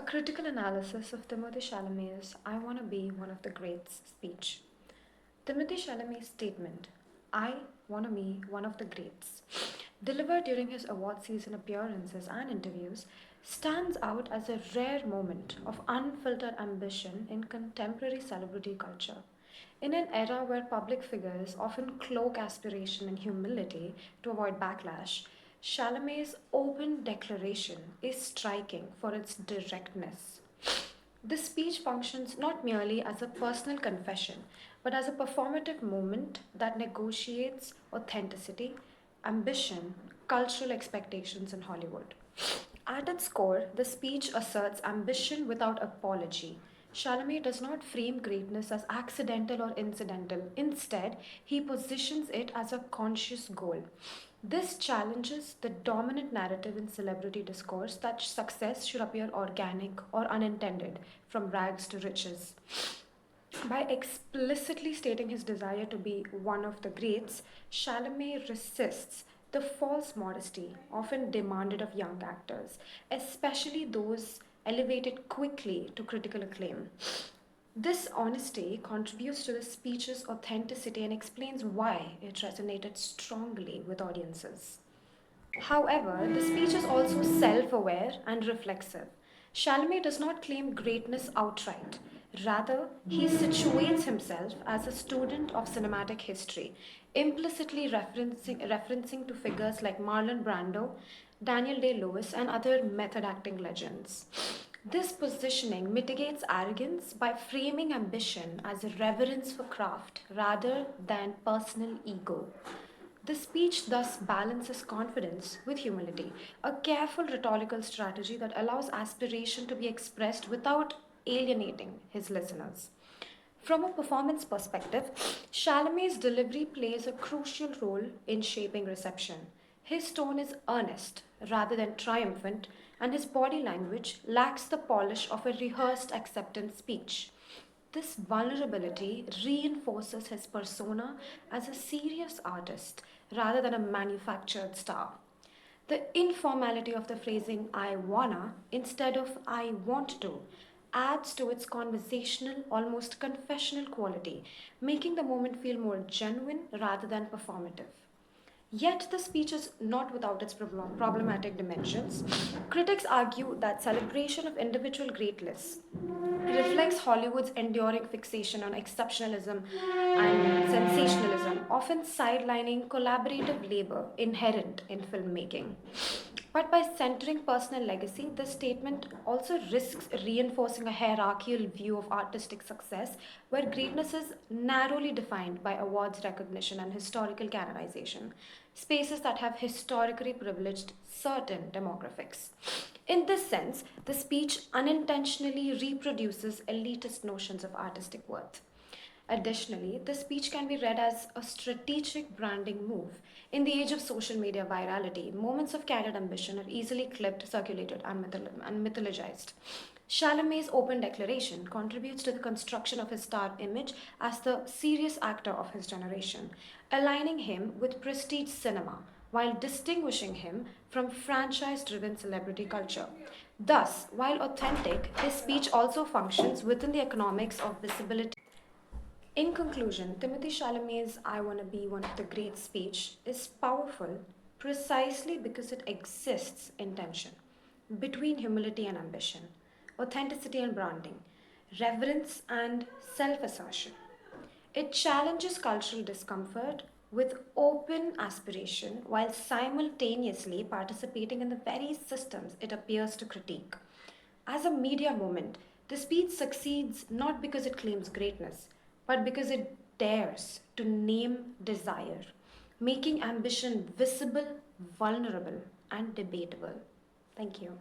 critical analysis of Timothée Chalamet's I Wanna Be One of the Greats speech. Timothée Chalamet's statement, I wanna be one of the greats, delivered during his award season appearances and interviews, stands out as a rare moment of unfiltered ambition in contemporary celebrity culture. In an era where public figures often cloak aspiration and humility to avoid backlash, Chalamet's open declaration is striking for its directness. This speech functions not merely as a personal confession, but as a performative moment that negotiates authenticity, ambition, cultural expectations in Hollywood. At its core, the speech asserts ambition without apology. Chalamet does not frame greatness as accidental or incidental. Instead, he positions it as a conscious goal. This challenges the dominant narrative in celebrity discourse that success should appear organic or unintended, from rags to riches. By explicitly stating his desire to be one of the greats, Chalamet resists the false modesty often demanded of young actors, especially those elevated quickly to critical acclaim. This honesty contributes to the speech's authenticity and explains why it resonated strongly with audiences. However, the speech is also self aware and reflexive. Chalamet does not claim greatness outright. Rather, he situates himself as a student of cinematic history, implicitly referencing to figures like Marlon Brando, Daniel Day Lewis, and other method acting legends. This positioning mitigates arrogance by framing ambition as a reverence for craft rather than personal ego. The speech thus balances confidence with humility, a careful rhetorical strategy that allows aspiration to be expressed without alienating his listeners. From a performance perspective, Chalamet's delivery plays a crucial role in shaping reception. His tone is earnest rather than triumphant, and his body language lacks the polish of a rehearsed acceptance speech. This vulnerability reinforces his persona as a serious artist rather than a manufactured star. The informality of the phrasing I wanna instead of I want to adds to its conversational, almost confessional quality, making the moment feel more genuine rather than performative. Yet the speech is not without its problematic dimensions. Critics argue that celebration of individual greatness reflects Hollywood's enduring fixation on exceptionalism and sensationalism, often sidelining collaborative labor inherent in filmmaking. But by centering personal legacy, this statement also risks reinforcing a hierarchical view of artistic success where greatness is narrowly defined by awards recognition and historical canonization, spaces that have historically privileged certain demographics. In this sense, the speech unintentionally reproduces elitist notions of artistic worth. Additionally, the speech can be read as a strategic branding move. In the age of social media virality, moments of candid ambition are easily clipped, circulated, and mythologized. Chalamet's open declaration contributes to the construction of his star image as the serious actor of his generation, aligning him with prestige cinema while distinguishing him from franchise driven celebrity culture. Thus, while authentic, his speech also functions within the economics of visibility. In conclusion, Timothy Chalamet's I Wanna Be One of the Great speech is powerful precisely because it exists in tension between humility and ambition, authenticity and branding, reverence and self assertion. It challenges cultural discomfort with open aspiration while simultaneously participating in the very systems it appears to critique. As a media moment, the speech succeeds not because it claims greatness, but because it dares to name desire, making ambition visible, vulnerable, and debatable. Thank you.